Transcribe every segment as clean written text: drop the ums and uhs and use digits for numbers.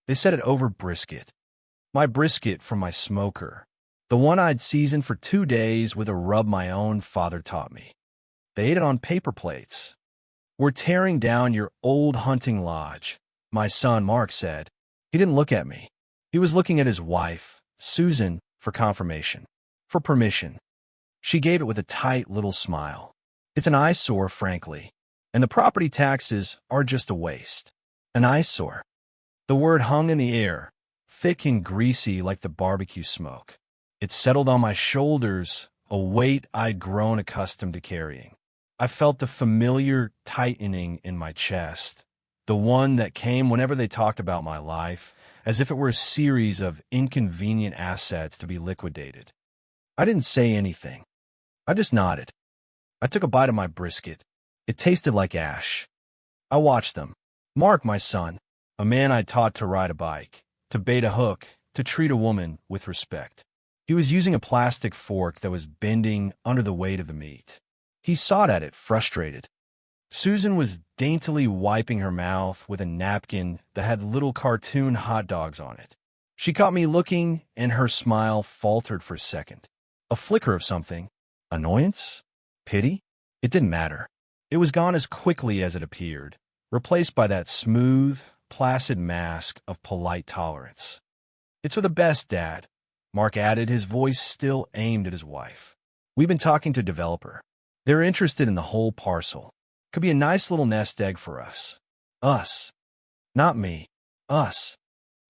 They said it over brisket. My brisket from my smoker. The one I'd seasoned for 2 days with a rub my own father taught me. They ate it on paper plates. "We're tearing down your old hunting lodge," my son Mark said. He didn't look at me. He was looking at his wife, Susan, for confirmation, for permission. She gave it with a tight little smile. "It's an eyesore, frankly, and the property taxes are just a waste." An eyesore. The word hung in the air, thick and greasy like the barbecue smoke. It settled on my shoulders, a weight I'd grown accustomed to carrying. I felt the familiar tightening in my chest, the one that came whenever they talked about my life, as if it were a series of inconvenient assets to be liquidated. I didn't say anything. I just nodded. I took a bite of my brisket. It tasted like ash. I watched them. Mark, my son, a man I taught to ride a bike, to bait a hook, to treat a woman with respect. He was using a plastic fork that was bending under the weight of the meat. He sawed at it, frustrated. Susan was daintily wiping her mouth with a napkin that had little cartoon hot dogs on it. She caught me looking, and her smile faltered for a second. A flicker of something. Annoyance? Pity? It didn't matter. It was gone as quickly as it appeared, replaced by that smooth, placid mask of polite tolerance. "It's for the best, Dad," Mark added, his voice still aimed at his wife. "We've been talking to a developer. They're interested in the whole parcel. Could be a nice little nest egg for us." Us. Not me. Us.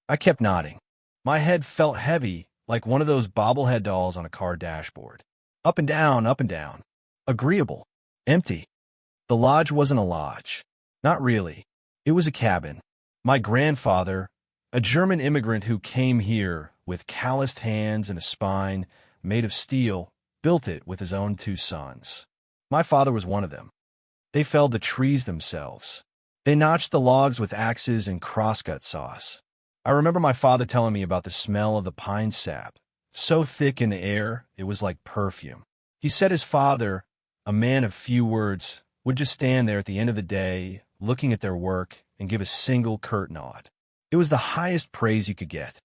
I kept nodding. My head felt heavy, like one of those bobblehead dolls on a car dashboard. Up and down, up and down. Agreeable. Empty. The lodge wasn't a lodge. Not really. It was a cabin. My grandfather, a German immigrant who came here with calloused hands and a spine made of steel, built it with his own 2 sons. My father was one of them. They felled the trees themselves. They notched the logs with axes and crosscut saws. I remember my father telling me about the smell of the pine sap, so thick in the air it was like perfume. He said his father, a man of few words, would just stand there at the end of the day, looking at their work, and give a single curt nod. It was the highest praise you could get.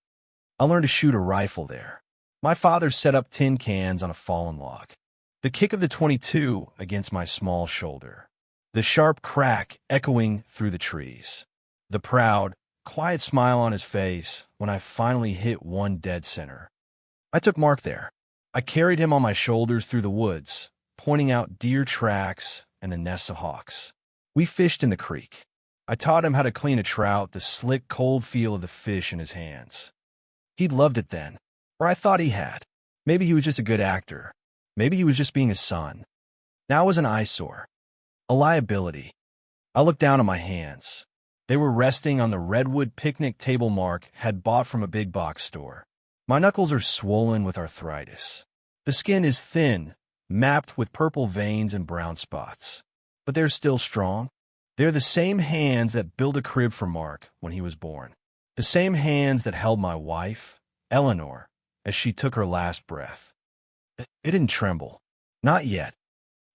I learned to shoot a rifle there. My father set up tin cans on a fallen log. The kick of the .22 against my small shoulder. The sharp crack echoing through the trees. The proud, quiet smile on his face when I finally hit one dead center. I took Mark there. I carried him on my shoulders through the woods, pointing out deer tracks and the nests of hawks. We fished in the creek. I taught him how to clean a trout, the slick, cold feel of the fish in his hands. He'd loved it then, or I thought he had. Maybe he was just a good actor. Maybe he was just being a son. Now it was an eyesore. A liability. I looked down at my hands. They were resting on the redwood picnic table Mark had bought from a big box store. My knuckles are swollen with arthritis. The skin is thin, mapped with purple veins and brown spots. But they're still strong. They're the same hands that built a crib for Mark when he was born. The same hands that held my wife, Eleanor, as she took her last breath. It didn't tremble. Not yet.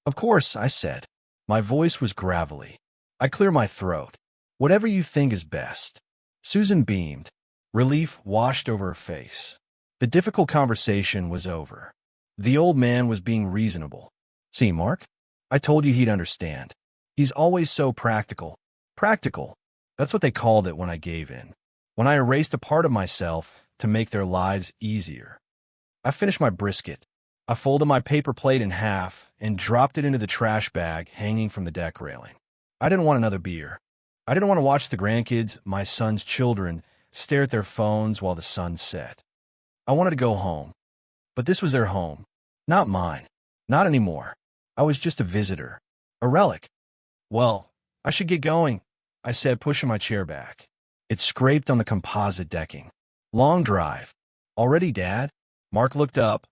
"Of course," I said. My voice was gravelly. I cleared my throat. "Whatever you think is best." Susan beamed. Relief washed over her face. The difficult conversation was over. The old man was being reasonable. "See, Mark? I told you he'd understand. He's always so practical." Practical. That's what they called it when I gave in. When I erased a part of myself to make their lives easier. I finished my brisket. I folded my paper plate in half and dropped it into the trash bag hanging from the deck railing. I didn't want another beer. I didn't want to watch the grandkids, my son's children, stare at their phones while the sun set. I wanted to go home. But this was their home. Not mine. Not anymore. I was just a visitor. A relic. "Well, I should get going," I said, pushing my chair back. It scraped on the composite decking. "Long drive. Already, Dad?" Mark looked up,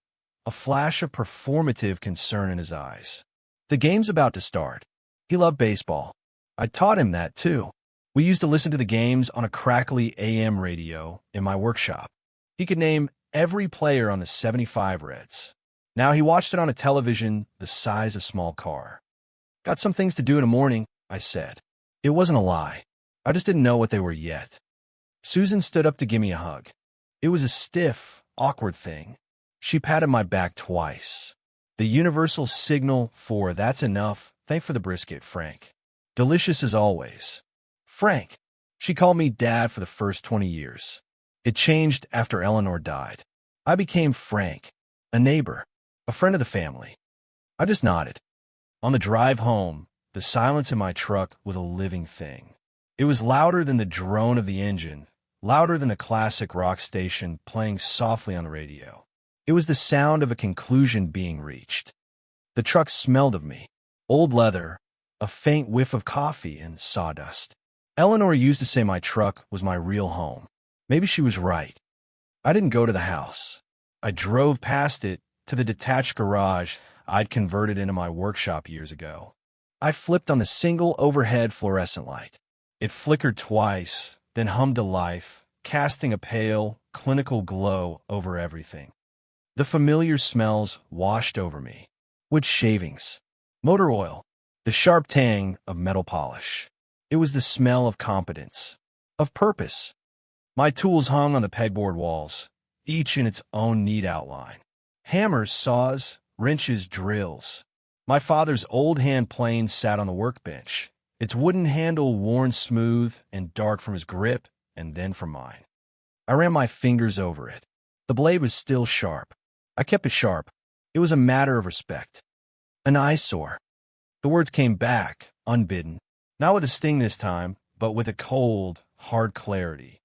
a flash of performative concern in his eyes. The game's about to start. He loved baseball. I taught him that, too. We used to listen to the games on a crackly AM radio in my workshop. He could name every player on the '75 Reds. Now he watched it on a television the size of a small car. "Got some things to do in the morning," I said. It wasn't a lie. I just didn't know what they were yet. Susan stood up to give me a hug. It was a stiff, awkward thing. She patted my back twice. The universal signal for "that's enough, thank for the brisket, Frank. Delicious as always. Frank. She called me Dad for the first 20 years. It changed after Eleanor died. I became Frank, a neighbor, a friend of the family. I just nodded. On the drive home, the silence in my truck was a living thing. It was louder than the drone of the engine, louder than the classic rock station playing softly on the radio. It was the sound of a conclusion being reached. The truck smelled of me, old leather, a faint whiff of coffee, and sawdust. Eleanor used to say my truck was my real home. Maybe she was right. I didn't go to the house. I drove past it to the detached garage I'd converted into my workshop years ago. I flipped on the single overhead fluorescent light. It flickered twice, then hummed to life, casting a pale, clinical glow over everything. The familiar smells washed over me. Wood shavings, motor oil, the sharp tang of metal polish. It was the smell of competence, of purpose. My tools hung on the pegboard walls, each in its own neat outline. Hammers, saws, wrenches, drills. My father's old hand plane sat on the workbench, its wooden handle worn smooth and dark from his grip and then from mine. I ran my fingers over it. The blade was still sharp. I kept it sharp. It was a matter of respect. An eyesore. The words came back, unbidden, not with a sting this time, but with a cold, hard clarity.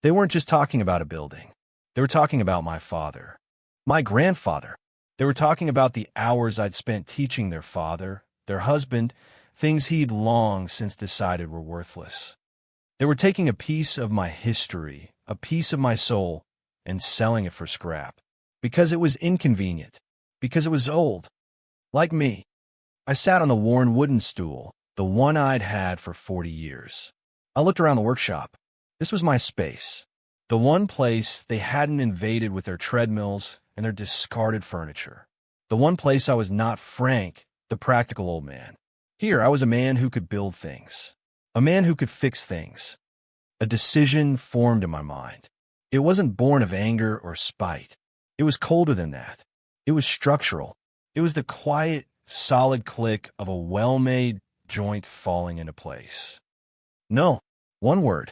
They weren't just talking about a building. They were talking about my father, my grandfather. They were talking about the hours I'd spent teaching their father, their husband, things he'd long since decided were worthless. They were taking a piece of my history, a piece of my soul, and selling it for scrap. Because it was inconvenient. Because it was old. Like me. I sat on the worn wooden stool, the one I'd had for 40 years. I looked around the workshop. This was my space. The one place they hadn't invaded with their treadmills and their discarded furniture. The one place I was not Frank, the practical old man. Here I was a man who could build things. A man who could fix things. A decision formed in my mind. It wasn't born of anger or spite. It was colder than that. It was structural. It was the quiet, solid click of a well-made joint falling into place. No, one word.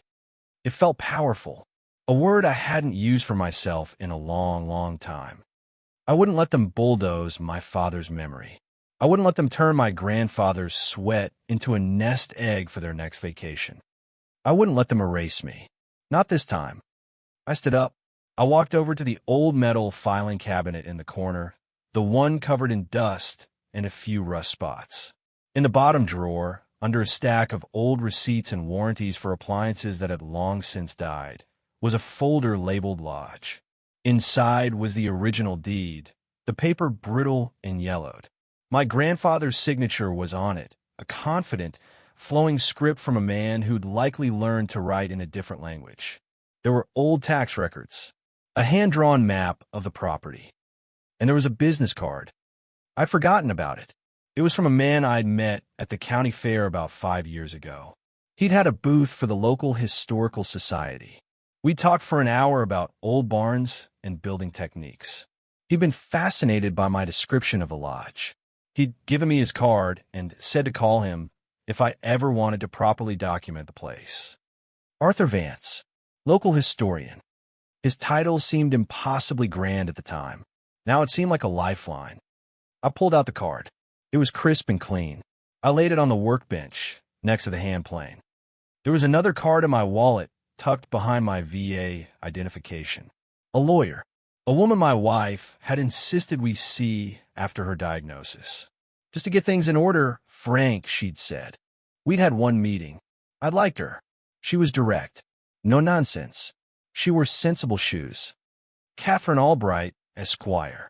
It felt powerful. A word I hadn't used for myself in a long, long time. I wouldn't let them bulldoze my father's memory. I wouldn't let them turn my grandfather's sweat into a nest egg for their next vacation. I wouldn't let them erase me. Not this time. I stood up. I walked over to the old metal filing cabinet in the corner, the one covered in dust and a few rust spots. In the bottom drawer, under a stack of old receipts and warranties for appliances that had long since died, was a folder labeled Lodge. Inside was the original deed, the paper brittle and yellowed. My grandfather's signature was on it, a confident, flowing script from a man who'd likely learned to write in a different language. There were old tax records, a hand-drawn map of the property, and there was a business card. I'd forgotten about it. It was from a man I'd met at the county fair about 5 years ago. He'd had a booth for the local historical society. We talked for an hour about old barns and building techniques. He'd been fascinated by my description of the lodge. He'd given me his card and said to call him if I ever wanted to properly document the place. Arthur Vance, local historian. His title seemed impossibly grand at the time. Now it seemed like a lifeline. I pulled out the card. It was crisp and clean. I laid it on the workbench next to the hand plane. There was another card in my wallet tucked behind my VA identification. A lawyer, a woman my wife had insisted we see after her diagnosis. Just to get things in order, Frank, she'd said. We'd had one meeting. I liked her. She was direct. No nonsense. She wore sensible shoes. Catherine Albright, Esquire.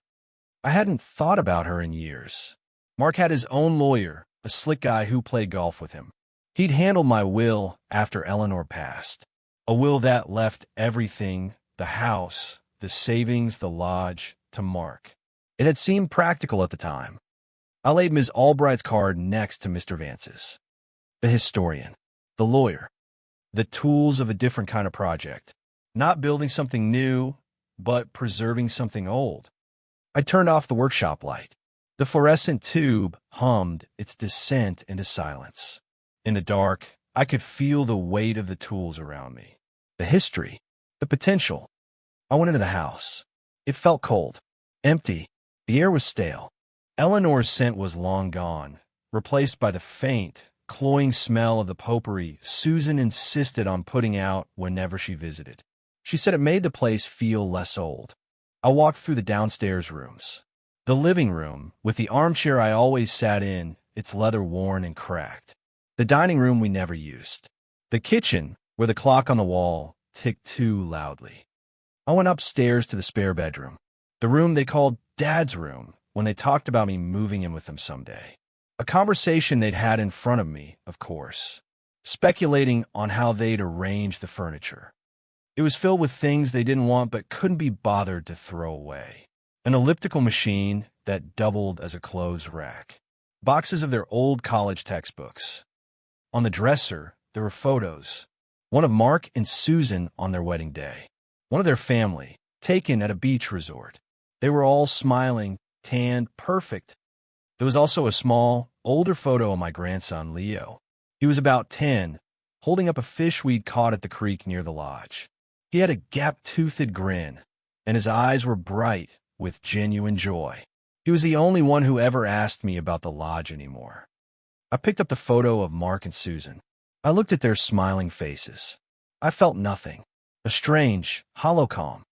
I hadn't thought about her in years. Mark had his own lawyer, a slick guy who played golf with him. He'd handled my will after Eleanor passed. A will that left everything, the house, the savings, the lodge, to Mark. It had seemed practical at the time. I laid Ms. Albright's card next to Mr. Vance's. The historian. The lawyer. the tools of a different kind of project. Not building something new, but preserving something old. I turned off the workshop light. The fluorescent tube hummed its descent into silence. In the dark, I could feel the weight of the tools around me. The history, the potential. I went into the house. It felt cold, empty. The air was stale. Eleanor's scent was long gone, replaced by the faint, cloying smell of the potpourri Susan insisted on putting out whenever she visited. She said it made the place feel less old. I walked through the downstairs rooms. The living room, with the armchair I always sat in, its leather worn and cracked. The dining room we never used. The kitchen, where the clock on the wall ticked too loudly. I went upstairs to the spare bedroom, the room they called Dad's room when they talked about me moving in with them someday. A conversation they'd had in front of me, of course, speculating on how they'd arrange the furniture. It was filled with things they didn't want but couldn't be bothered to throw away. An elliptical machine that doubled as a clothes rack. Boxes of their old college textbooks. On the dresser, there were photos. One of Mark and Susan on their wedding day. One of their family, taken at a beach resort. They were all smiling, tanned, perfect. There was also a small, older photo of my grandson, Leo. He was about 10, holding up a fish we'd caught at the creek near the lodge. He had a gap-toothed grin, and his eyes were bright with genuine joy. He was the only one who ever asked me about the lodge anymore. I picked up the photo of Mark and Susan. I looked at their smiling faces. I felt nothing. A strange, hollow calm.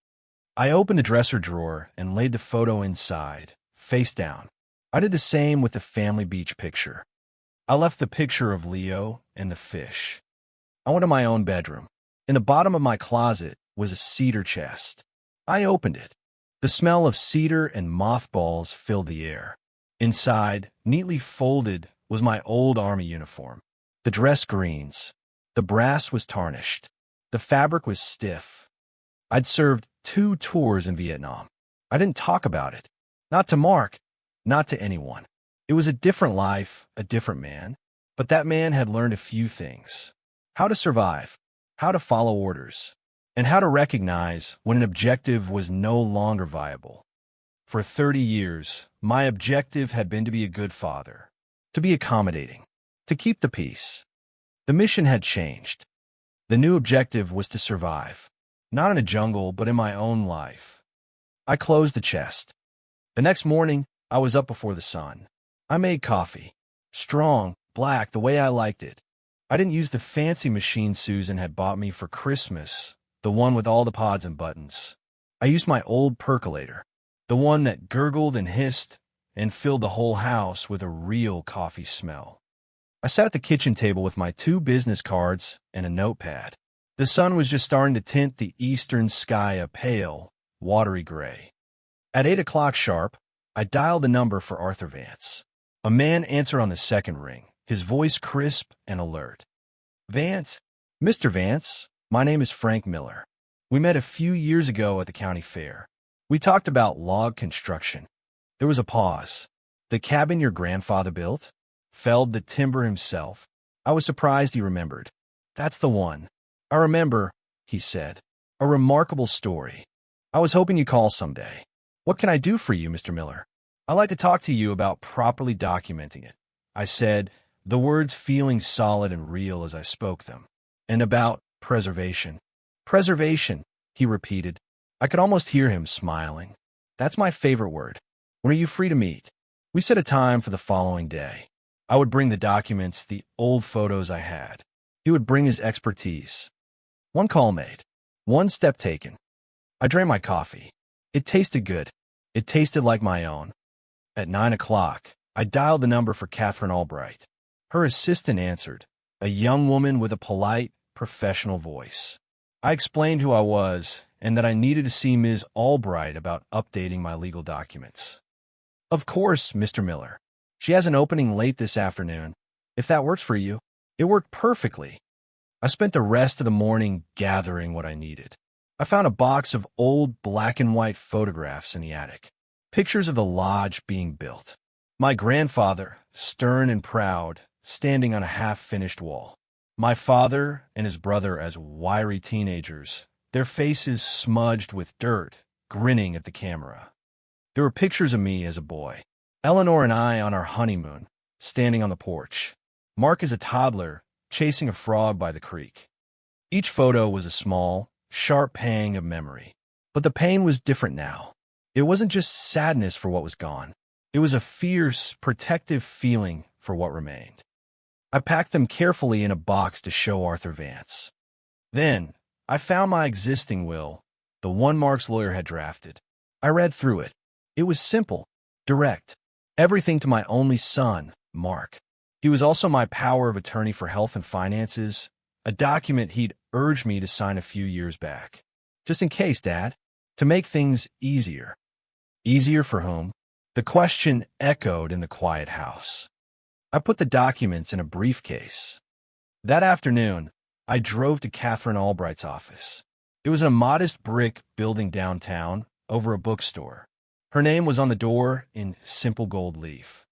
I opened the dresser drawer and laid the photo inside, face down. I did the same with the family beach picture. I left the picture of Leo and the fish. I went to my own bedroom. In the bottom of my closet was a cedar chest. I opened it. The smell of cedar and mothballs filled the air. Inside, neatly folded, was my old army uniform. The dress greens. The brass was tarnished. The fabric was stiff. I'd served 2 tours in Vietnam. I didn't talk about it. Not to Mark. Not to anyone. It was a different life, a different man. But that man had learned a few things. How to survive. How to follow orders. And how to recognize when an objective was no longer viable. For 30 years, my objective had been to be a good father. To be accommodating. To keep the peace. The mission had changed. The new objective was to survive. Not in a jungle, but in my own life. I closed the chest. The next morning, I was up before the sun. I made coffee. Strong, black, the way I liked it. I didn't use the fancy machine Susan had bought me for Christmas, the one with all the pods and buttons. I used my old percolator, the one that gurgled and hissed and filled the whole house with a real coffee smell. I sat at the kitchen table with my 2 business cards and a notepad. The sun was just starting to tint the eastern sky a pale, watery gray. At 8 o'clock sharp, I dialed the number for Arthur Vance. A man answered on the second ring, his voice crisp and alert. Vance? Mr. Vance, my name is Frank Miller. We met a few years ago at the county fair. We talked about log construction. There was a pause. The cabin your grandfather built? Felled the timber himself? I was surprised he remembered. That's the one. I remember, he said. A remarkable story. I was hoping you'd call someday. What can I do for you, Mr. Miller? I'd like to talk to you about properly documenting it. I said, the words feeling solid and real as I spoke them. And about preservation. Preservation, he repeated. I could almost hear him smiling. That's my favorite word. When are you free to meet? We set a time for the following day. I would bring the documents, the old photos I had. He would bring his expertise. 1 call made. 1 step taken. I drank my coffee. It tasted good. It tasted like my own. At 9 o'clock, I dialed the number for Catherine Albright. Her assistant answered, a young woman with a polite, professional voice. I explained who I was and that I needed to see Ms. Albright about updating my legal documents. Of course, Mr. Miller. She has an opening late this afternoon. If that works for you. It worked perfectly. I spent the rest of the morning gathering what I needed. I found a box of old black and white photographs in the attic. Pictures of the lodge being built. My grandfather, stern and proud, standing on a half-finished wall. My father and his brother as wiry teenagers, their faces smudged with dirt, grinning at the camera. There were pictures of me as a boy. Eleanor and I on our honeymoon, standing on the porch. Mark as a toddler, chasing a frog by the creek. Each photo was a small, sharp pang of memory. But the pain was different now. It wasn't just sadness for what was gone. It was a fierce, protective feeling for what remained. I packed them carefully in a box to show Arthur Vance. Then, I found my existing will, the one Mark's lawyer had drafted. I read through it. It was simple, direct. Everything to my only son, Mark. He was also my power of attorney for health and finances, a document he'd urged me to sign a few years back. Just in case, Dad. To make things easier. Easier for whom? The question echoed in the quiet house. I put the documents in a briefcase. That afternoon, I drove to Catherine Albright's office. It was a modest brick building downtown, over a bookstore. Her name was on the door in simple gold leaf.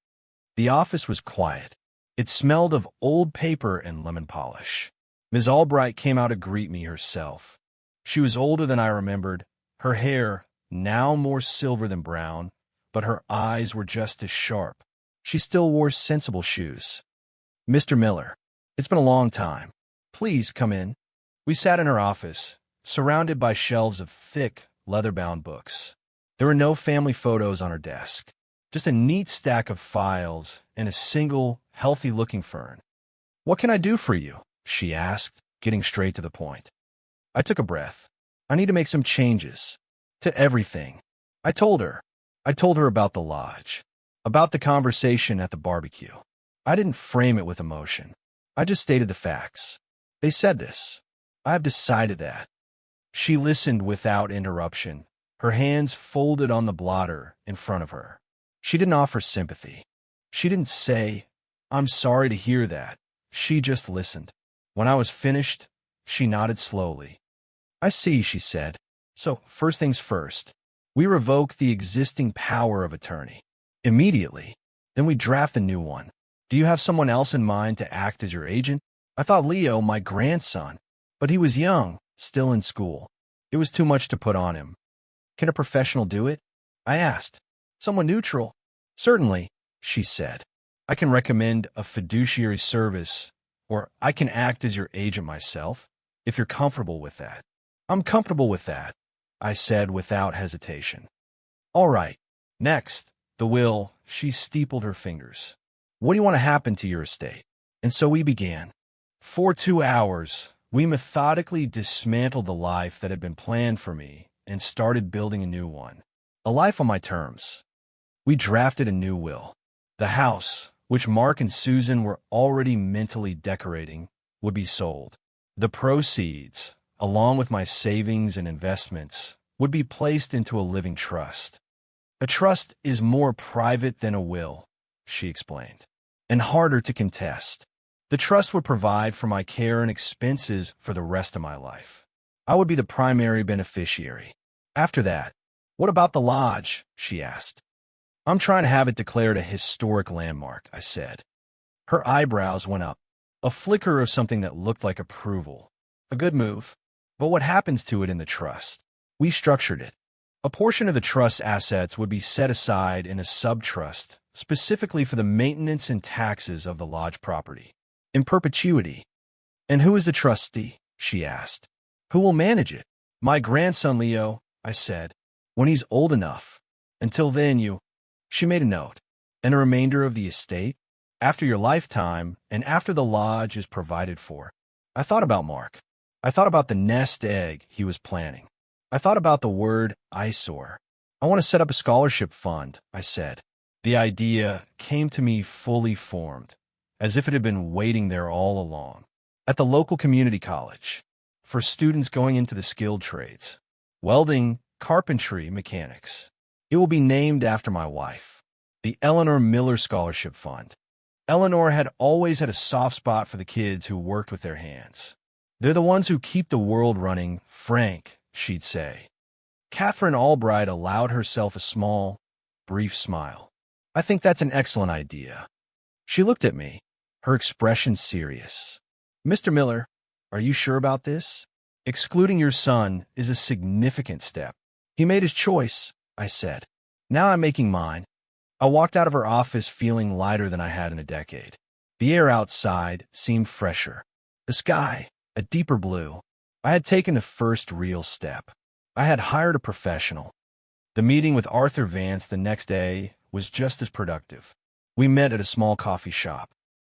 The office was quiet. It smelled of old paper and lemon polish. Ms. Albright came out to greet me herself. She was older than I remembered, her hair now more silver than brown, but her eyes were just as sharp. She still wore sensible shoes. "Mr. Miller, it's been a long time. Please come in." We sat in her office, surrounded by shelves of thick, leather-bound books. There were no family photos on her desk, just a neat stack of files and a single, healthy-looking fern. "What can I do for you?" she asked, getting straight to the point. I took a breath. I need to make some changes. To everything. I told her. I told her about the lodge. About the conversation at the barbecue. I didn't frame it with emotion. I just stated the facts. They said this. I have decided that. She listened without interruption, her hands folded on the blotter in front of her. She didn't offer sympathy. She didn't say, "I'm sorry to hear that." She just listened. When I was finished, she nodded slowly. "I see," she said. "So, first things first. We revoke the existing power of attorney. Immediately. Then we draft a new one. Do you have someone else in mind to act as your agent?" I thought Leo, my grandson, but he was young, still in school. It was too much to put on him. "Can a professional do it?" I asked. "Someone neutral?" "Certainly," she said. "I can recommend a fiduciary service, or I can act as your agent myself, if you're comfortable with that." "I'm comfortable with that," I said without hesitation. "All right. Next, the will." She steepled her fingers. "What do you want to happen to your estate?" And so we began. For 2 hours, we methodically dismantled the life that had been planned for me and started building a new one. A life on my terms. We drafted a new will. The house, which Mark and Susan were already mentally decorating, would be sold. The proceeds, along with my savings and investments, would be placed into a living trust. A trust is more private than a will, she explained, and harder to contest. The trust would provide for my care and expenses for the rest of my life. I would be the primary beneficiary. After that, "What about the lodge?" she asked. "I'm trying to have it declared a historic landmark," I said. Her eyebrows went up, a flicker of something that looked like approval. "A good move. But what happens to it in the trust?" We structured it. A portion of the trust's assets would be set aside in a sub-trust, specifically for the maintenance and taxes of the lodge property, in perpetuity. "And who is the trustee?" she asked. "Who will manage it?" "My grandson Leo," I said, "when he's old enough. Until then, you—" She made a note. "And the remainder of the estate? After your lifetime, and after the lodge is provided for." I thought about Mark. I thought about the nest egg he was planning. I thought about the word eyesore. "I want to set up a scholarship fund," I said. The idea came to me fully formed, as if it had been waiting there all along. At the local community college, for students going into the skilled trades, welding, carpentry, mechanics. It will be named after my wife, the Eleanor Miller Scholarship Fund. Eleanor had always had a soft spot for the kids who worked with their hands. "They're the ones who keep the world running, Frank," she'd say. Catherine Albright allowed herself a small, brief smile. "I think that's an excellent idea." She looked at me, her expression serious. Mr. Miller, are you sure about this? Excluding your son is a significant step. He made his choice, I said. Now I'm making mine. I walked out of her office feeling lighter than I had in a decade. The air outside seemed fresher. The sky, a deeper blue. I had taken the first real step. I had hired a professional. The meeting with Arthur Vance the next day was just as productive. We met at a small coffee shop.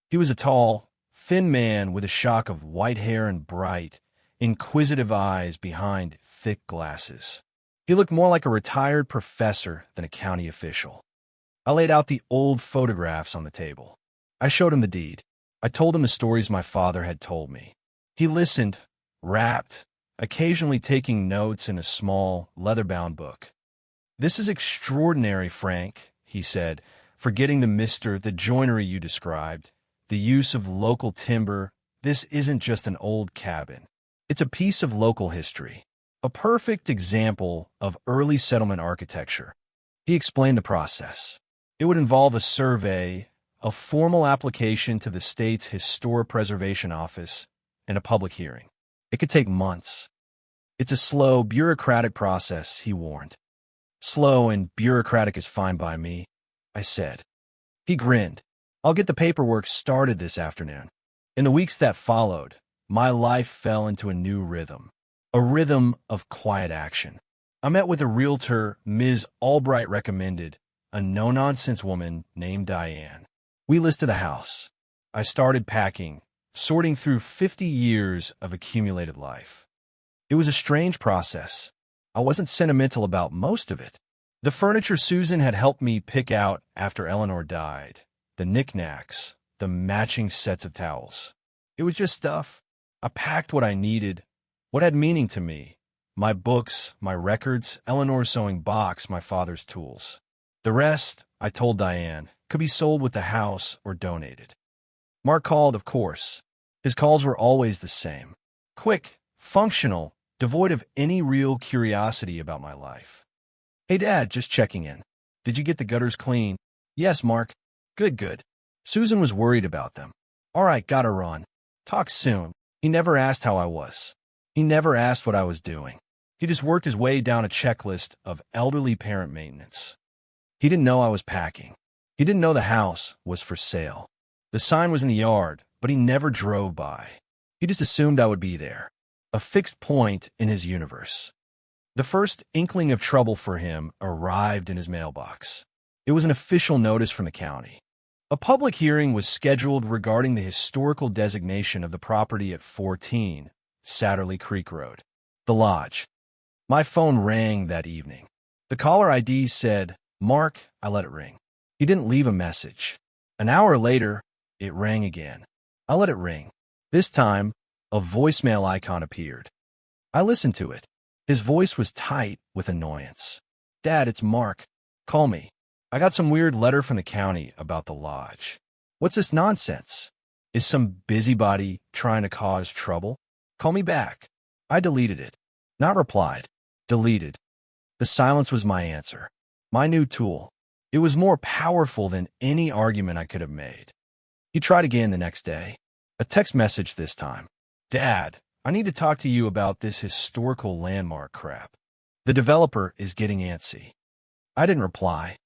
He was a tall, thin man with a shock of white hair and bright, inquisitive eyes behind thick glasses. He looked more like a retired professor than a county official. I laid out the old photographs on the table. I showed him the deed. I told him the stories my father had told me. He listened, rapt, occasionally taking notes in a small, leather-bound book. "This is extraordinary, Frank," he said, "forgetting the joinery you described, the use of local timber. This isn't just an old cabin. It's a piece of local history, a perfect example of early settlement architecture." He explained the process. It would involve a survey, a formal application to the state's Historic Preservation Office, and a public hearing. It could take months. "It's a slow, bureaucratic process," he warned. "Slow and bureaucratic is fine by me," I said. He grinned. "I'll get the paperwork started this afternoon." In the weeks that followed, my life fell into a new rhythm, a rhythm of quiet action. I met with a realtor Ms. Albright recommended, a no-nonsense woman named Diane. We listed the house. I started packing, sorting through 50 years of accumulated life. It was a strange process. I wasn't sentimental about most of it. The furniture Susan had helped me pick out after Eleanor died, the knickknacks, the matching sets of towels. It was just stuff. I packed what I needed, what had meaning to me. My books, my records, Eleanor's sewing box, my father's tools. The rest, I told Diane, could be sold with the house or donated. Mark called, of course. His calls were always the same. Quick, functional, devoid of any real curiosity about my life. "Hey, Dad, just checking in. Did you get the gutters clean?" "Yes, Mark." Good, good. Susan was worried about them. "All right, gotta run. Talk soon." He never asked how I was. He never asked what I was doing. He just worked his way down a checklist of elderly parent maintenance. He didn't know I was packing. He didn't know the house was for sale. The sign was in the yard, but he never drove by. He just assumed I would be there, a fixed point in his universe. The first inkling of trouble for him arrived in his mailbox. It was an official notice from the county. A public hearing was scheduled regarding the historical designation of the property at 14 Satterley Creek Road, the lodge. My phone rang that evening. The caller ID said, "Mark." I let it ring. He didn't leave a message. An hour later, it rang again. I let it ring. This time, a voicemail icon appeared. I listened to it. His voice was tight with annoyance. "Dad, it's Mark. Call me. I got some weird letter from the county about the lodge. What's this nonsense? Is some busybody trying to cause trouble? Call me back." I deleted it. Not replied. Deleted. The silence was my answer. My new tool. It was more powerful than any argument I could have made. He tried again the next day. A text message this time. "Dad, I need to talk to you about this historical landmark crap. The developer is getting antsy." I didn't reply.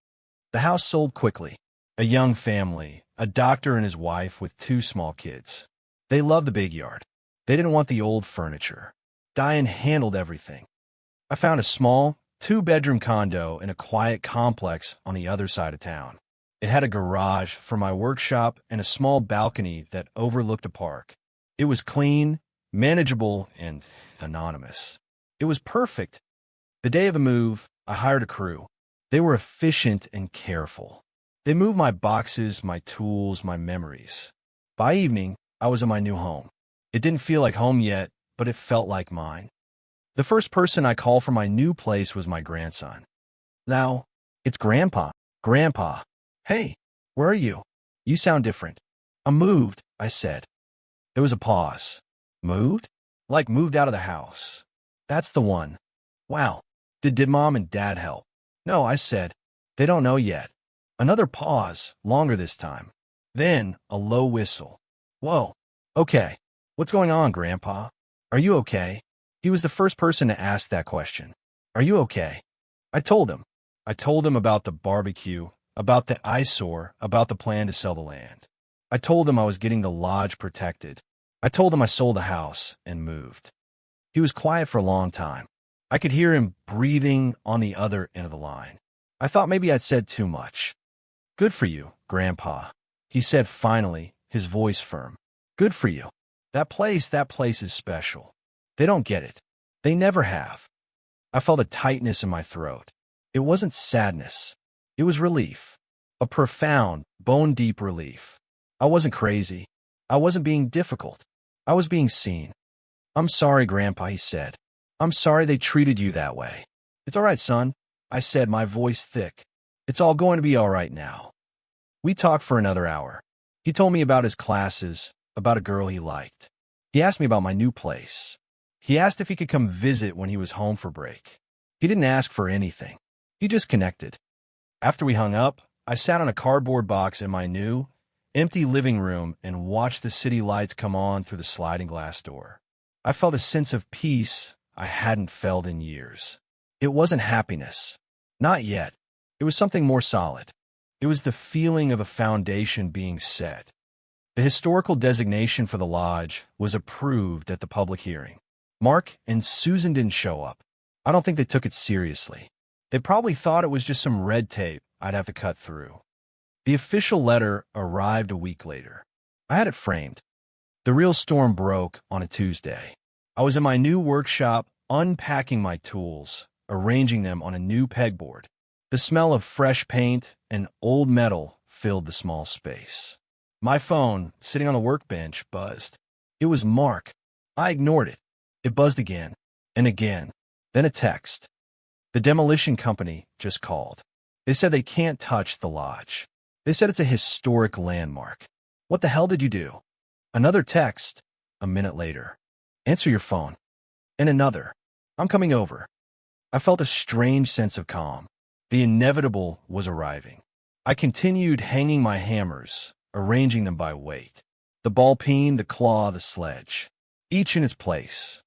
The house sold quickly. A young family, a doctor and his wife with 2 small kids. They loved the big yard. They didn't want the old furniture. Diane handled everything. I found a small, 2-bedroom condo in a quiet complex on the other side of town. It had a garage for my workshop and a small balcony that overlooked a park. It was clean, manageable, and anonymous. It was perfect. The day of the move, I hired a crew. They were efficient and careful. They moved my boxes, my tools, my memories. By evening, I was in my new home. It didn't feel like home yet, but it felt like mine. The first person I called from my new place was my grandson. "Now, it's Grandpa. Grandpa. Hey, where are you? You sound different." "I moved," I said. There was a pause. "Moved?" "Like moved out of the house." "That's the one." "Wow. Did Mom and Dad help?" "No," I said. "They don't know yet." Another pause, longer this time. Then a low whistle. "Whoa. Okay. What's going on, Grandpa? Are you okay? He was the first person to ask that question. Are you okay? I told him. I told him about the barbecue, about the eyesore, about the plan to sell the land. I told him I was getting the lodge protected. I told him I sold the house and moved. He was quiet for a long time. I could hear him breathing on the other end of the line. I thought maybe I'd said too much. Good for you, Grandpa, he said finally, his voice firm. Good for you. That place is special. They don't get it. They never have. I felt a tightness in my throat. It wasn't sadness. It was relief. A profound, bone-deep relief. I wasn't crazy. I wasn't being difficult. I was being seen. I'm sorry, Grandpa, he said. I'm sorry they treated you that way. It's all right, son, I said, my voice thick. It's all going to be all right now. We talked for another hour. He told me about his classes, about a girl he liked. He asked me about my new place. He asked if he could come visit when he was home for break. He didn't ask for anything. He just connected. After we hung up, I sat on a cardboard box in my new, empty living room and watched the city lights come on through the sliding glass door. I felt a sense of peace I hadn't felt in years. It wasn't happiness. Not yet. It was something more solid. It was the feeling of a foundation being set. The historical designation for the lodge was approved at the public hearing. Mark and Susan didn't show up. I don't think they took it seriously. They probably thought it was just some red tape I'd have to cut through. The official letter arrived a week later. I had it framed. The real storm broke on a Tuesday. I was in my new workshop, unpacking my tools, arranging them on a new pegboard. The smell of fresh paint and old metal filled the small space. My phone, sitting on the workbench, buzzed. It was Mark. I ignored it. It buzzed again and again, then a text. The demolition company just called. They said they can't touch the lodge. They said it's a historic landmark. What the hell did you do? Another text, a minute later. Answer your phone. And another. I'm coming over. I felt a strange sense of calm. The inevitable was arriving. I continued hanging my hammers, arranging them by weight. The ball peen, the claw, the sledge. Each in its place.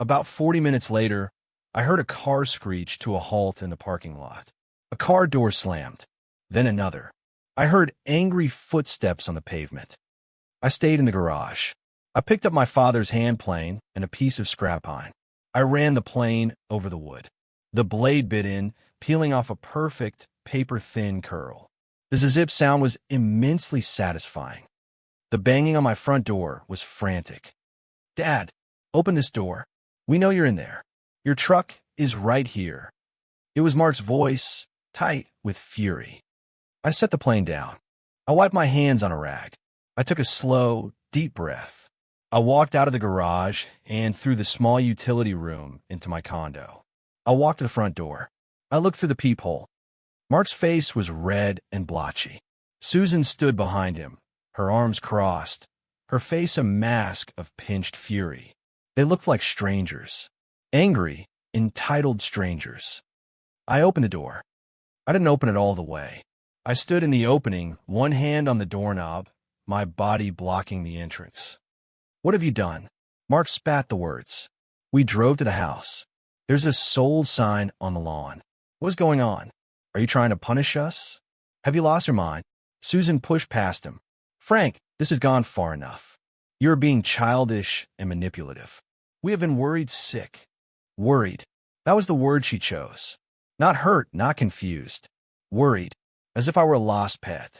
About 40 minutes later, I heard a car screech to a halt in the parking lot. A car door slammed. Then another. I heard angry footsteps on the pavement. I stayed in the garage. I picked up my father's hand plane and a piece of scrap pine. I ran the plane over the wood. The blade bit in, peeling off a perfect, paper-thin curl. The zip sound was immensely satisfying. The banging on my front door was frantic. Dad, open this door. We know you're in there. Your truck is right here. It was Mark's voice, tight with fury. I set the plane down. I wiped my hands on a rag. I took a slow, deep breath. I walked out of the garage and through the small utility room into my condo. I walked to the front door. I looked through the peephole. Mark's face was red and blotchy. Susan stood behind him, her arms crossed, her face a mask of pinched fury. They looked like strangers. Angry, entitled strangers. I opened the door. I didn't open it all the way. I stood in the opening, one hand on the doorknob, my body blocking the entrance. What have you done? Mark spat the words. We drove to the house. There's a sold sign on the lawn. What's going on? Are you trying to punish us? Have you lost your mind? Susan pushed past him. Frank, this has gone far enough. You're being childish and manipulative. We have been worried sick. Worried. That was the word she chose. Not hurt, not confused. Worried, as if I were a lost pet.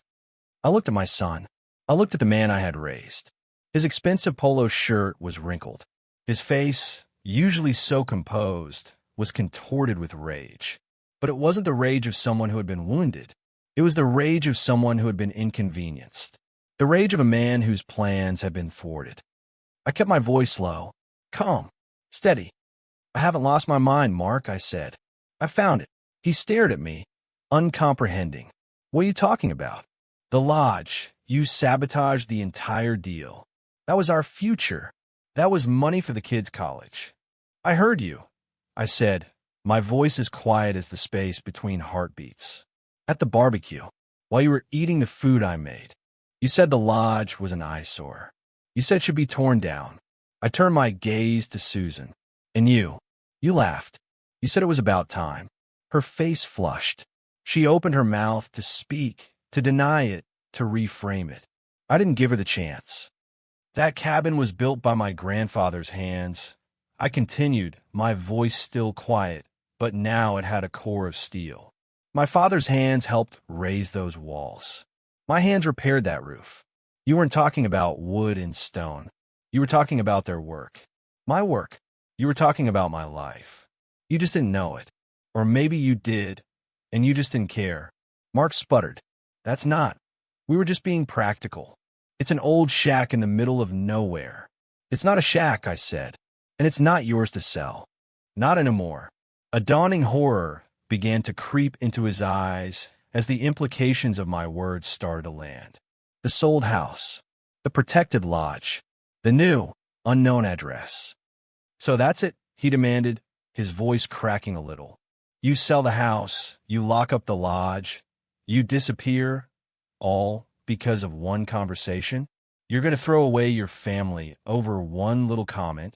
I looked at my son. I looked at the man I had raised. His expensive polo shirt was wrinkled. His face, usually so composed, was contorted with rage. But it wasn't the rage of someone who had been wounded. It was the rage of someone who had been inconvenienced. The rage of a man whose plans had been thwarted. I kept my voice low, calm, steady. I haven't lost my mind, Mark, I said. I found it. He stared at me, uncomprehending. What are you talking about? The lodge. You sabotaged the entire deal. That was our future. That was money for the kids' college. I heard you, I said, my voice as quiet as the space between heartbeats. At the barbecue, while you were eating the food I made, you said the lodge was an eyesore. You said should be torn down. I turned my gaze to Susan. And you laughed. You said it was about time. Her face flushed. She opened her mouth to speak, to deny it, to reframe it. I didn't give her the chance. That cabin was built by my grandfather's hands. I continued, my voice still quiet, but now it had a core of steel. My father's hands helped raise those walls. My hands repaired that roof. You weren't talking about wood and stone. You were talking about their work. My work. You were talking about my life. You just didn't know it. Or maybe you did, and you just didn't care. Mark sputtered. That's not. We were just being practical. It's an old shack in the middle of nowhere. It's not a shack, I said, and it's not yours to sell. Not anymore. A dawning horror began to creep into his eyes as the implications of my words started to land. The sold house, the protected lodge, the new, unknown address. So that's it, he demanded, his voice cracking a little. You sell the house, you lock up the lodge, you disappear, all because of one conversation? You're going to throw away your family over one little comment?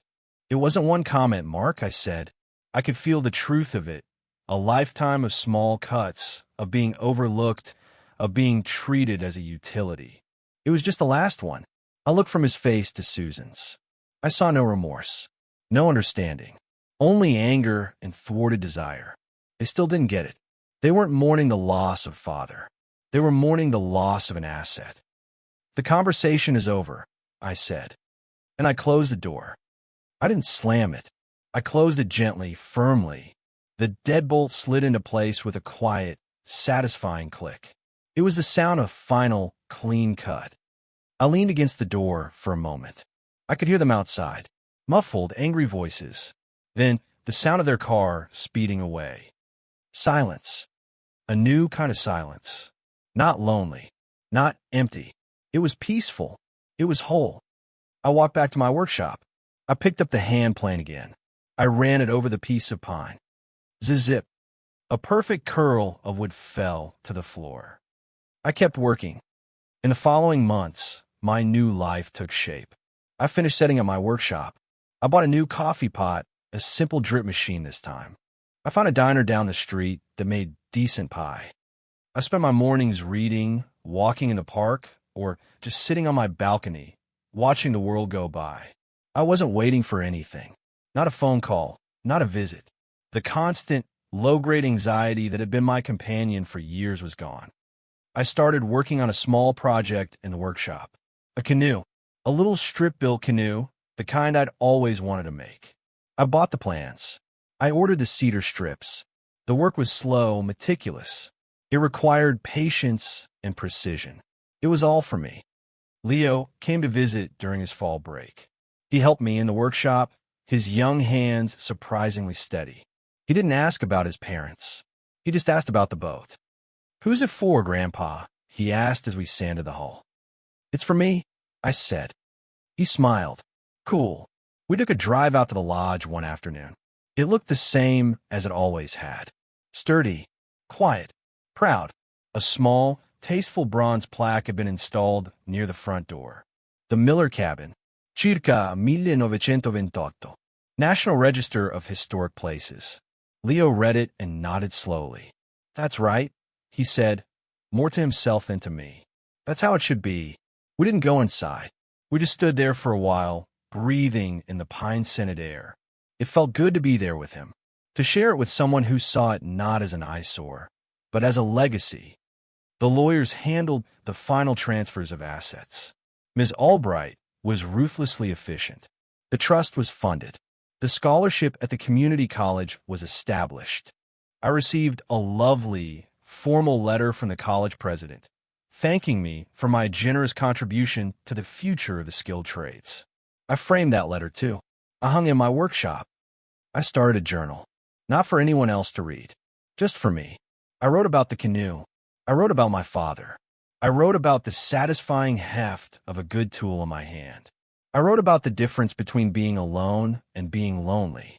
It wasn't one comment, Mark, I said. I could feel the truth of it. A lifetime of small cuts, of being overlooked, of being treated as a utility. It was just the last one. I looked from his face to Susan's. I saw no remorse, no understanding, only anger and thwarted desire. They still didn't get it. They weren't mourning the loss of father. They were mourning the loss of an asset. The conversation is over, I said, and I closed the door. I didn't slam it. I closed it gently, firmly. The deadbolt slid into place with a quiet, satisfying click. It was the sound of final, clean cut. I leaned against the door for a moment. I could hear them outside, muffled, angry voices. Then the sound of their car speeding away. Silence. A new kind of silence. Not lonely. Not empty. It was peaceful. It was whole. I walked back to my workshop. I picked up the hand plane again. I ran it over the piece of pine. Zip. A perfect curl of wood fell to the floor. I kept working. In the following months, my new life took shape. I finished setting up my workshop. I bought a new coffee pot, a simple drip machine this time. I found a diner down the street that made decent pie. I spent my mornings reading, walking in the park, or just sitting on my balcony, watching the world go by. I wasn't waiting for anything. Not a phone call, not a visit. The constant, low-grade anxiety that had been my companion for years was gone. I started working on a small project in the workshop. A canoe. A little strip-built canoe, the kind I'd always wanted to make. I bought the plans. I ordered the cedar strips. The work was slow, meticulous. It required patience and precision. It was all for me. Leo came to visit during his fall break. He helped me in the workshop, his young hands surprisingly steady. He didn't ask about his parents. He just asked about the boat. "Who's it for, Grandpa?" he asked as we sanded the hull. "It's for me," I said. He smiled. "Cool." We took a drive out to the lodge one afternoon. It looked the same as it always had. Sturdy, quiet, proud. A small, tasteful bronze plaque had been installed near the front door. The Miller Cabin, circa 1928. National Register of Historic Places. Leo read it and nodded slowly. "That's right," he said, more to himself than to me. "That's how it should be." We didn't go inside. We just stood there for a while, breathing in the pine-scented air. It felt good to be there with him, to share it with someone who saw it not as an eyesore, but as a legacy. The lawyers handled the final transfers of assets. Ms. Albright was ruthlessly efficient. The trust was funded. The scholarship at the community college was established. I received a lovely, formal letter from the college president, thanking me for my generous contribution to the future of the skilled trades. I framed that letter, too. I hung it in my workshop. I started a journal, not for anyone else to read, just for me. I wrote about the canoe. I wrote about my father. I wrote about the satisfying heft of a good tool in my hand. I wrote about the difference between being alone and being lonely.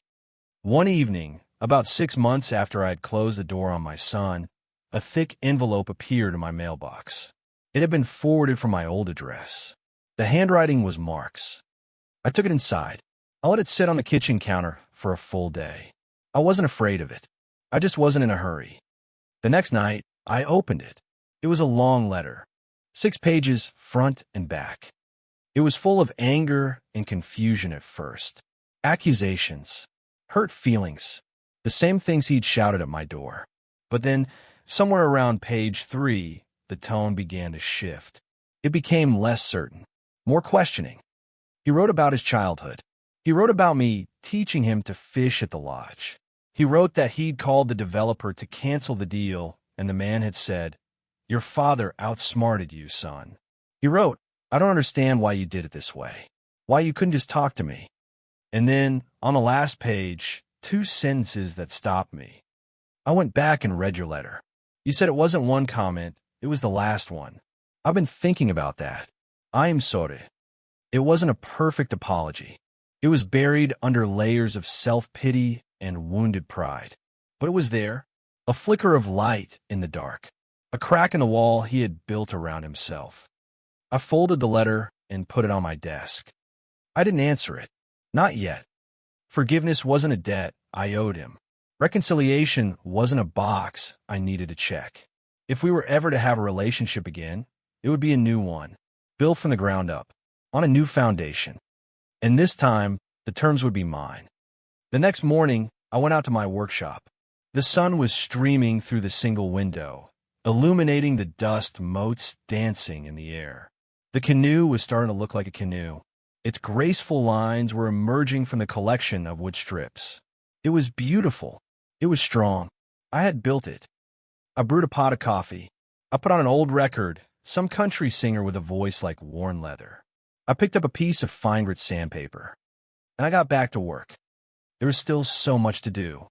One evening, about 6 months after I had closed the door on my son, a thick envelope appeared in my mailbox. It had been forwarded from my old address. The handwriting was Mark's. I took it inside. I let it sit on the kitchen counter for a full day. I wasn't afraid of it. I just wasn't in a hurry. The next night, I opened it. It was a long letter, 6 pages front and back. It was full of anger and confusion at first. Accusations, hurt feelings, the same things he'd shouted at my door. But then, somewhere around page 3, the tone began to shift. It became less certain, more questioning. He wrote about his childhood. He wrote about me teaching him to fish at the lodge. He wrote that he'd called the developer to cancel the deal, and the man had said, "Your father outsmarted you, son." He wrote, "I don't understand why you did it this way, why you couldn't just talk to me." And then, on the last page, 2 sentences that stopped me. I went back and read your letter. You said it wasn't one comment, it was the last one. I've been thinking about that. I am sorry. It wasn't a perfect apology. It was buried under layers of self-pity and wounded pride. But it was there, a flicker of light in the dark, a crack in the wall he had built around himself. I folded the letter and put it on my desk. I didn't answer it. Not yet. Forgiveness wasn't a debt I owed him. Reconciliation wasn't a box I needed to check. If we were ever to have a relationship again, it would be a new one, built from the ground up, on a new foundation. And this time, the terms would be mine. The next morning, I went out to my workshop. The sun was streaming through the single window, illuminating the dust motes dancing in the air. The canoe was starting to look like a canoe. Its graceful lines were emerging from the collection of wood strips. It was beautiful. It was strong. I had built it. I brewed a pot of coffee. I put on an old record, some country singer with a voice like worn leather. I picked up a piece of fine grit sandpaper, and I got back to work. There was still so much to do.